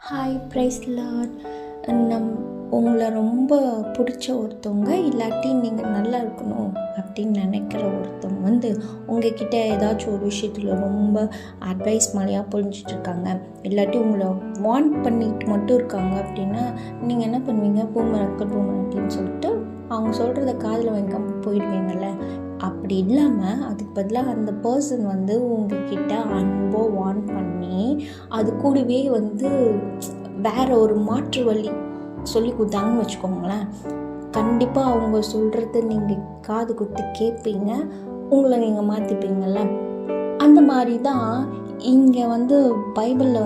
Hi price Lord. உங்களை ரொம்ப பிடிச்ச ஒருத்தவங்க இல்லாட்டி நீங்கள் நல்லா இருக்கணும் அப்படின்னு நினைக்கிற ஒருத்தவங்க உங்ககிட்ட ஏதாச்சும் ஒரு விஷயத்தில் ரொம்ப அட்வைஸ் மாதிரியாக புரிஞ்சிட்ருக்காங்க, இல்லாட்டி உங்களை வார்ன் பண்ணிட்டு மட்டும் இருக்காங்க அப்படின்னா நீங்கள் என்ன பண்ணுவீங்க? பூமரன்னு சொல்லிட்டு அவங்க சொல்கிறத காதில் வாங்காமல் போயிடுவீங்கள்ல. அப்படி இல்லாமல் அதுக்கு பதிலாக அந்த பர்சன் உங்ககிட்ட அன்போ வார்ன் பண்ணி அது கூடவே வேற ஒரு மாற்று வழி சொல்லி கொடுத்தாங்கன்னு வச்சுக்கோங்களேன், கண்டிப்பாக அவங்க சொல்கிறத நீங்கள் காது குத்தி கேட்பீங்க, உங்களை நீங்கள் மாற்றிப்பீங்கள்ல. அந்த மாதிரி தான் இங்கே பைபிளில்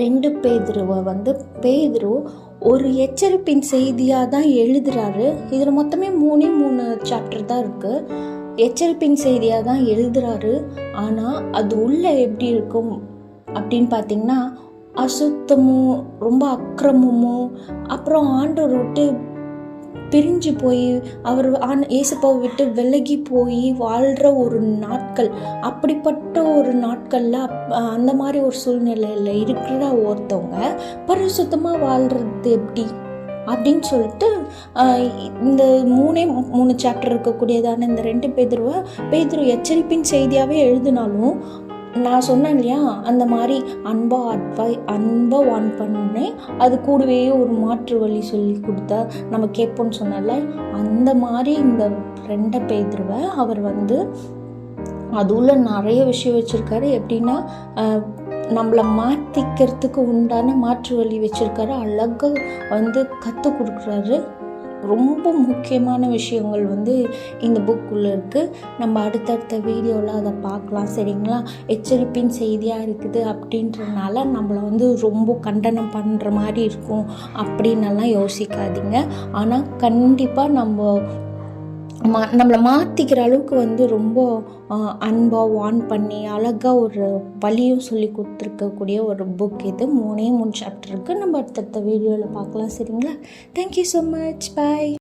2 பேதுருவை பேதுரு ஒரு எச்சரிப்பின் செய்தியாக தான் எழுதுகிறாரு. இதில் மொத்தமே 3 சாப்டர் தான் இருக்குது. எச்சரிப்பின் செய்தியாக தான் எழுதுகிறாரு. ஆனால் அது உள்ளே எப்படி இருக்கும் அப்படின்னு பார்த்தீங்கன்னா, அசுத்தமும் ரொம்ப அக்கிரமமும் அப்புறம் ஆண்டவர் விட்டு பிரிஞ்சு போய் அவர் இயேசுப்பாவை விட்டு விலகி போய் வாழ்கிற ஒரு நாட்கள், அப்படிப்பட்ட ஒரு நாட்களில் அந்த மாதிரி ஒரு சூழ்நிலையில் இருக்கிற ஒருத்தவங்க பரிசுத்தமாக வாழ்கிறது எப்படி அப்படின்னு சொல்லிட்டு இந்த 3 சாப்டர் இருக்கக்கூடியதான இந்த 2 பேதுரு எச்சரிப்பின் செய்தியாகவே எழுதினாலும், நான் சொன்னேன் இல்லையா, அந்த மாதிரி அன்பை வான் பண்ணேன், அது கூடவே ஒரு மாற்று வழி சொல்லி கொடுத்தா நம்ம கேட்போன்னு சொன்னால, அந்த மாதிரி இந்த 2 பேதுருவை அவர் அது உள்ள நிறைய விஷயம் வச்சுருக்காரு. எப்படின்னா நம்மளை மாற்றிக்கிறதுக்கு உண்டான மாற்று வழி வச்சுருக்காரு. அழகாக கற்றுக் கொடுக்குறாரு. ரொம்ப முக்கியமான விஷயங்கள் இந்த புக்குள்ளே இருக்குது. நம்ம அடுத்தடுத்த வீடியோவில் அதை பார்க்கலாம், சரிங்களா? எச்சரிப்பின் செய்தியாக இருக்குது அப்படின்றதுனால நம்மளை ரொம்ப கண்டனம் பண்ணுற மாதிரி இருக்கும் அப்படின்னெல்லாம் யோசிக்காதீங்க. ஆனால் கண்டிப்பாக நம்மளை மாற்றிக்கிற அளவுக்கு ரொம்ப அன்பாக வார்ன் பண்ணி அழகாக ஒரு வழியும் சொல்லி கொடுத்துருக்கக்கூடிய ஒரு புக் இது. 3 சாப்டர் இருக்குது. நம்ம அடுத்தடுத்த வீடியோவில் பார்க்கலாம், சரிங்களா? Thank you so much. பாய்.